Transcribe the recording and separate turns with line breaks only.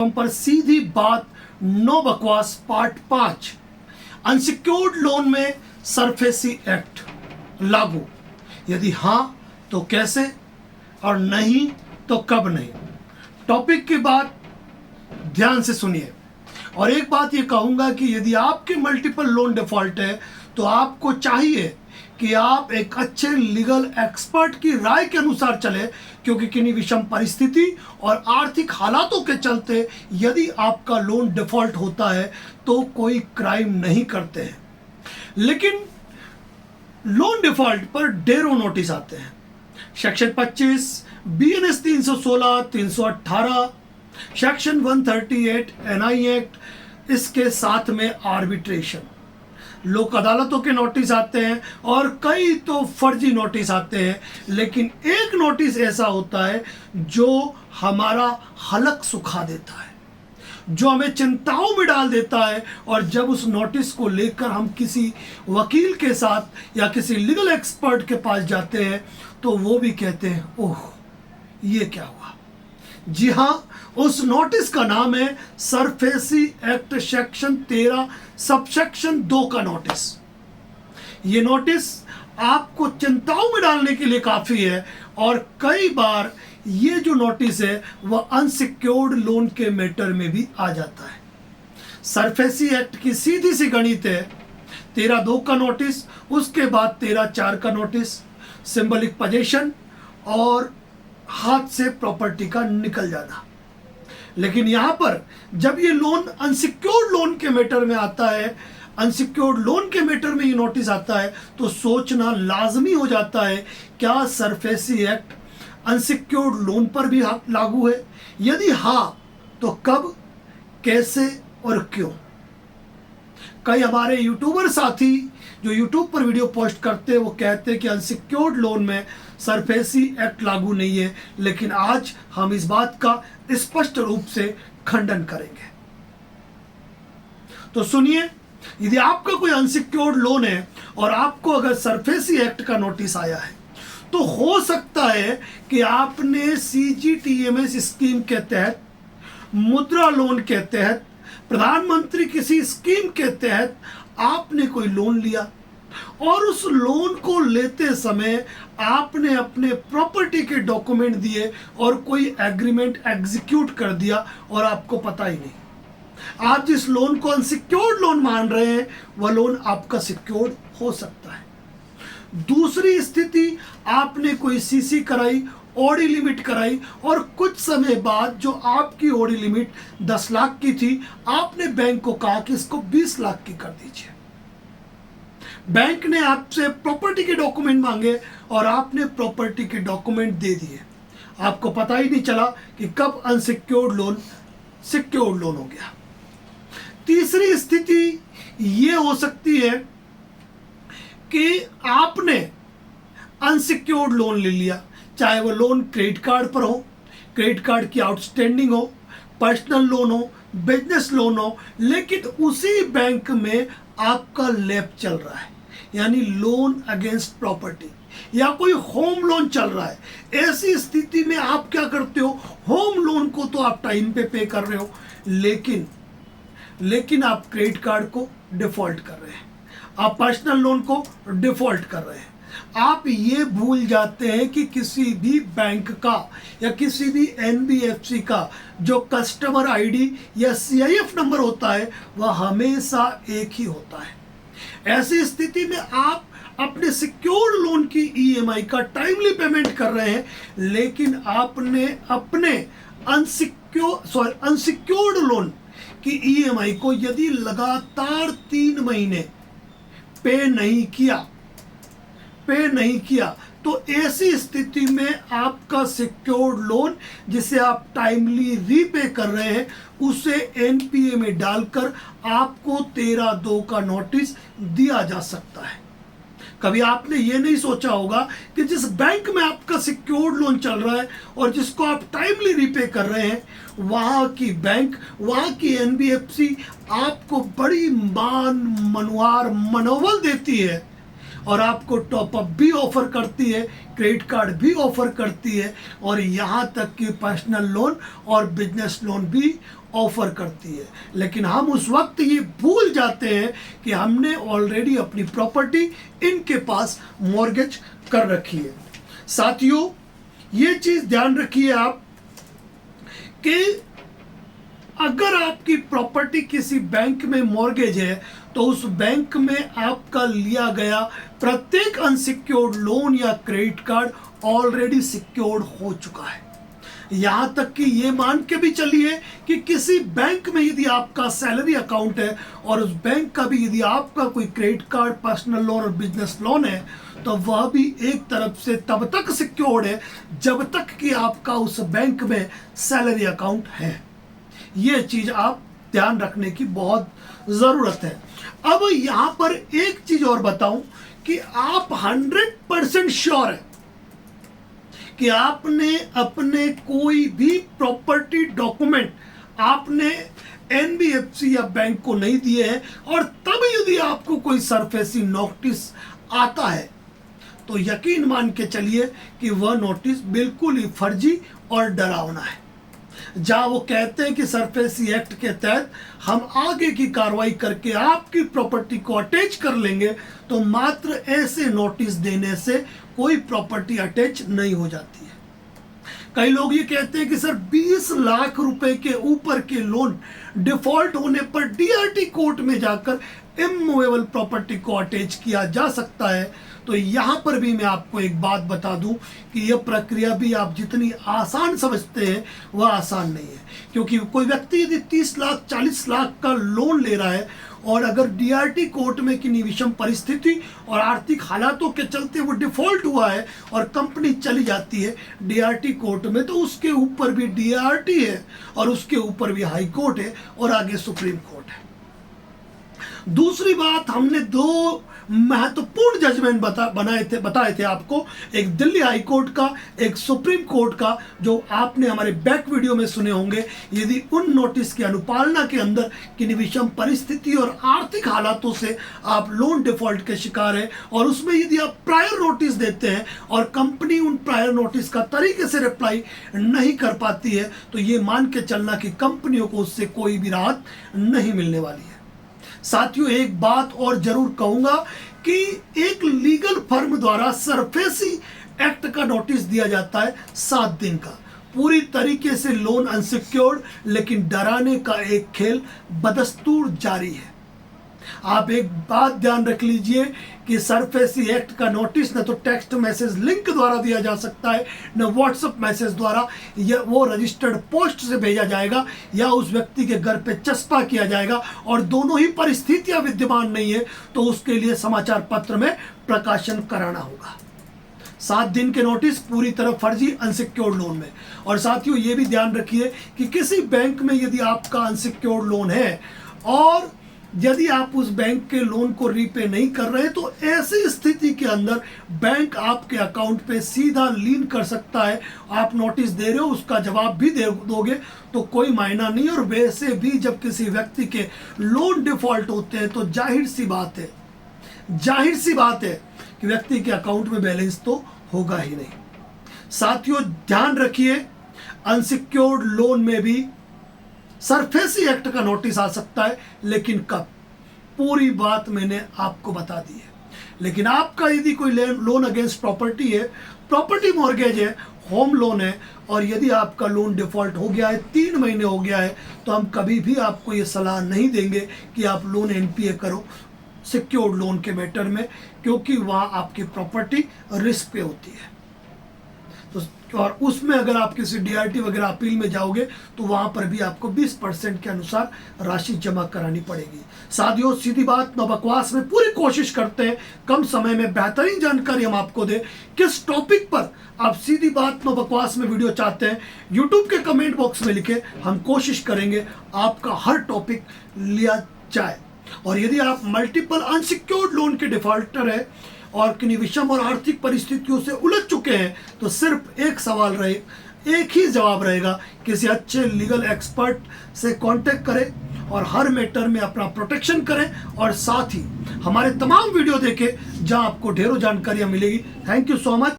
पर सीधी बात, नो बकवास, पार्ट 5। अनसिक्योर्ड लोन में सरफेसी एक्ट लागू, यदि हाँ तो कैसे और नहीं तो कब नहीं। टॉपिक की बात ध्यान से सुनिए। और एक बात ये कहूँगा कि यदि आपके मल्टीपल लोन डिफॉल्ट है तो आपको चाहिए कि आप एक अच्छे लीगल एक्सपर्ट की राय के अनुसार चले, क्योंकि किन्हीं विषम परिस्थिति और आर्थिक हालातों के चलते यदि आपका लोन डिफॉल्ट होता है तो कोई क्राइम नहीं करते हैं, लेकिन लोन डिफॉल्ट पर ढेरों नोटिस आते हैं। Section 25, BNS 316, 318, section 138 NI act, इसके साथ में आर्बिट्रेशन, लोक अदालतों के नोटिस आते हैं और कई तो फर्जी नोटिस आते हैं। लेकिन एक नोटिस ऐसा होता है जो हमारा हलक सुखा देता है, जो हमें चिंताओं में डाल देता है। और जब उस नोटिस को लेकर हम किसी वकील के साथ या किसी लीगल एक्सपर्ट के पास जाते हैं तो वो भी कहते हैं, ओह ये क्या हुआ। जी हाँ, उस नोटिस का नाम है सरफेसी एक्ट सेक्शन 13 सबसेक्शन 2 का नोटिस। ये नोटिस आपको चिंताओं में डालने के लिए काफी है और कई बार ये जो नोटिस है वह अनसिक्योर्ड लोन के मैटर में भी आ जाता है। सरफेसी एक्ट की सीधी सी गणित है 13(2) का नोटिस, उसके बाद 13(4) का नोटिस, सिंबलिक पोजेशन और हाथ से प्रॉपर्टी का निकल जाना। लेकिन यहां पर जब ये लोन अनसिक्योर्ड लोन के मैटर में आता है, अनसिक्योर्ड लोन के मैटर में ये नोटिस आता है, तो सोचना लाजमी हो जाता है, क्या सरफेसी एक्ट अनसिक्योर्ड लोन पर भी लागू है? यदि हां तो कब, कैसे और क्यों? कई हमारे यूट्यूबर साथी जो यूट्यूब पर वीडियो पोस्ट करते हैं वो कहते हैं कि अनसिक्योर्ड लोन में सरफेसी एक्ट लागू नहीं है, लेकिन आज हम इस बात का स्पष्ट रूप से खंडन करेंगे। तो सुनिए, यदि आपका कोई अनसिक्योर्ड लोन है और आपको अगर सरफेसी एक्ट का नोटिस आया है तो हो सकता है कि आपने CGTMS स्कीम के तहत, मुद्रा लोन के तहत, प्रधानमंत्री किसी स्कीम के तहत आपने कोई लोन लिया और उस लोन को लेते समय आपने अपने प्रॉपर्टी के डॉक्यूमेंट दिए और कोई एग्रीमेंट एग्जीक्यूट कर दिया और आपको पता ही नहीं। आप जिस लोन को अनसिक्योर्ड लोन मान रहे हैं वह लोन आपका सिक्योर्ड हो सकता है। दूसरी स्थिति, आपने कोई CC कराई, ओडी लिमिट कराई और कुछ समय बाद जो आपकी ओडी लिमिट 10 लाख की थी, आपने बैंक को कहा कि इसको 20 लाख की कर दीजिए। बैंक ने आपसे प्रॉपर्टी के डॉक्यूमेंट मांगे और आपने प्रॉपर्टी के डॉक्यूमेंट दे दिए। आपको पता ही नहीं चला कि कब अनसिक्योर्ड लोन सिक्योर्ड लोन हो गया। तीसरी स्थिति ये हो सकती है कि आपने अनसिक्योर्ड लोन ले लिया, चाहे वो लोन क्रेडिट कार्ड पर हो, क्रेडिट कार्ड की आउटस्टैंडिंग हो, पर्सनल लोन हो, बिजनेस लोन हो, लेकिन उसी बैंक में आपका लैप चल रहा है, यानी लोन अगेंस्ट प्रॉपर्टी, या कोई होम लोन चल रहा है। ऐसी स्थिति में आप क्या करते हो? होम लोन को तो आप टाइम पे कर रहे हो, लेकिन आप क्रेडिट कार्ड को डिफॉल्ट कर रहे हैं, आप पर्सनल लोन को डिफॉल्ट कर रहे हैं। आप ये भूल जाते हैं कि किसी भी बैंक का या किसी भी NBFC का जो कस्टमर ID या CIF नंबर होता है वह हमेशा एक ही होता है। ऐसी स्थिति में आप अपने सिक्योर्ड लोन की EMI का टाइमली पेमेंट कर रहे हैं, लेकिन आपने अपने अनसिक्योर्ड लोन की EMI को यदि लगातार 3 महीने पे नहीं किया तो ऐसी स्थिति में आपका सिक्योर्ड लोन जिसे आप टाइमली रीपे कर रहे हैं उसे NPA में डालकर आपको 13(2) का नोटिस दिया जा सकता है। कभी आपने ये नहीं सोचा होगा कि जिस बैंक में आपका सिक्योर्ड लोन चल रहा है और जिसको आप टाइमली रीपे कर रहे हैं, वहाँ की बैंक, वहाँ की NBFC आपको बड़ी मान मनोबल देती है और आपको टॉपअप भी ऑफर करती है, क्रेडिट कार्ड भी ऑफर करती है, और यहाँ तक कि पर्सनल लोन और बिजनेस लोन भी ऑफर करती है। लेकिन हम उस वक्त ये भूल जाते हैं कि हमने ऑलरेडी अपनी प्रॉपर्टी इनके पास मॉर्गेज कर रखी है। साथियों, ये चीज़ ध्यान रखिए आप कि अगर आपकी प्रॉपर्टी किसी बैंक में मॉर्गेज है तो उस बैंक में आपका लिया गया प्रत्येक अनसिक्योर्ड लोन या क्रेडिट कार्ड ऑलरेडी सिक्योर्ड हो चुका है। यहां तक कि ये मान के भी चलिए कि किसी बैंक में यदि आपका सैलरी अकाउंट है और उस बैंक का भी यदि आपका कोई क्रेडिट कार्ड, पर्सनल लोन और बिजनेस लोन है, तो वह भी एक तरफ से तब तक सिक्योर्ड है जब तक कि आपका उस बैंक में सैलरी अकाउंट है। ये चीज आप ध्यान रखने की बहुत जरूरत है। अब यहां पर एक चीज और बताऊं कि आप 100% श्योर है कि आपने अपने कोई भी प्रॉपर्टी डॉक्यूमेंट आपने एनबीएफसी या बैंक को नहीं दिए हैं, और तब यदि आपको कोई सरफेसी नोटिस आता है तो यकीन मान के चलिए कि वह नोटिस बिल्कुल ही फर्जी और डरावना है। जहां वो कहते हैं कि सरफेसी एक्ट के तहत हम आगे की कार्रवाई करके आपकी प्रॉपर्टी को अटैच कर लेंगे, तो मात्र ऐसे नोटिस देने से कोई प्रॉपर्टी अटैच नहीं हो जाती है। कई लोग ये कहते हैं कि सर 20 लाख रुपए के ऊपर के लोन डिफॉल्ट होने पर डीआरटी कोर्ट में जाकर इमूवेबल प्रॉपर्टी को अटैच किया जा सकता है। तो यहां पर भी मैं आपको एक बात बता दूं कि यह प्रक्रिया भी आप जितनी आसान समझते हैं वह आसान नहीं है, क्योंकि कोई व्यक्ति यदि 30 लाख 40 लाख का लोन ले रहा है और अगर डीआरटी कोर्ट में किन्हीं विषम परिस्थिति और आर्थिक हालातों के चलते वो डिफॉल्ट हुआ है और कंपनी चली जाती है डीआरटी कोर्ट में, तो उसके ऊपर भी डीआरटी है और उसके ऊपर भी हाई कोर्ट है और आगे सुप्रीम कोर्ट है। दूसरी बात, हमने 2 महत्वपूर्ण जजमेंट बताए थे आपको, एक दिल्ली हाई कोर्ट का, एक सुप्रीम कोर्ट का, जो आपने हमारे बैक वीडियो में सुने होंगे। यदि उन नोटिस की अनुपालना के अंदर किन्हीं विषम परिस्थिति और आर्थिक हालातों से आप लोन डिफॉल्ट के शिकार हैं और उसमें यदि आप प्रायर नोटिस देते हैं और कंपनी उन प्रायर नोटिस का तरीके से रिप्लाई नहीं कर पाती है, तो ये मान के चलना कि कंपनियों को उससे कोई भी राहत नहीं मिलने वाली है। साथियों, एक बात और जरूर कहूंगा कि एक लीगल फर्म द्वारा सरफेसी एक्ट का नोटिस दिया जाता है 7 दिन का, पूरी तरीके से लोन अनसिक्योर्ड, लेकिन डराने का एक खेल बदस्तूर जारी है। आप एक बात ध्यान रख लीजिए कि सरफेसी एक्ट का नोटिस न तो टेक्स्ट मैसेज लिंक द्वारा दिया जा सकता है, न व्हाट्सएप मैसेज द्वारा, या वो रजिस्टर्ड पोस्ट से भेजा जाएगा या उस व्यक्ति के घर पे चस्पा किया जाएगा, और दोनों ही परिस्थितियां विद्यमान नहीं है तो उसके लिए समाचार पत्र में प्रकाशन कराना होगा। 7 दिन के नोटिस पूरी तरह फर्जी अनसिक्योर्ड लोन में। और साथियों, ये भी ध्यान रखिए कि किसी बैंक में यदि आपका अनसिक्योर्ड लोन है और यदि आप उस बैंक के लोन को रीपे नहीं कर रहे, तो ऐसी स्थिति के अंदर बैंक आपके अकाउंट पे सीधा लीन कर सकता है। आप नोटिस दे रहे हो, उसका जवाब भी दोगे तो कोई मायना नहीं। और वैसे भी जब किसी व्यक्ति के लोन डिफॉल्ट होते हैं तो जाहिर सी बात है कि व्यक्ति के अकाउंट में बैलेंस तो होगा ही नहीं। साथियों, ध्यान रखिए, अनसिक्योर्ड लोन में भी सरफेसी एक्ट का नोटिस आ सकता है, लेकिन कब, पूरी बात मैंने आपको बता दी है। लेकिन आपका यदि कोई लोन अगेंस्ट प्रॉपर्टी है, प्रॉपर्टी मॉर्गेज है, होम लोन है, और यदि आपका लोन डिफॉल्ट हो गया है, 3 महीने हो गया है, तो हम कभी भी आपको ये सलाह नहीं देंगे कि आप लोन एनपीए करो सिक्योर्ड लोन के मैटर में, क्योंकि वहाँ आपकी प्रॉपर्टी रिस्क पे होती है। तो और उसमें अगर आप किसी डीआरटी वगैरह अपील में जाओगे तो वहां पर भी आपको 20% के अनुसार राशि जमा करानी पड़ेगी। साथियों, सीधी बात न बकवास में पूरी कोशिश करते हैं कम समय में बेहतरीन जानकारी हम आपको दें। किस टॉपिक पर आप सीधी बात न बकवास में वीडियो चाहते हैं, यूट्यूब के कमेंट बॉक्स में लिखे, हम कोशिश करेंगे आपका हर टॉपिक लिया जाए। और यदि आप मल्टीपल अनसिक्योर्ड लोन के डिफॉल्टर है और किन्हीं विषम और आर्थिक परिस्थितियों से उलझ चुके हैं, तो सिर्फ एक सवाल रहे, एक ही जवाब रहेगा, किसी अच्छे लीगल एक्सपर्ट से कांटेक्ट करें और हर मैटर में अपना प्रोटेक्शन करें, और साथ ही हमारे तमाम वीडियो देखें जहां आपको ढेरों जानकारियां मिलेगी। Thank you so much.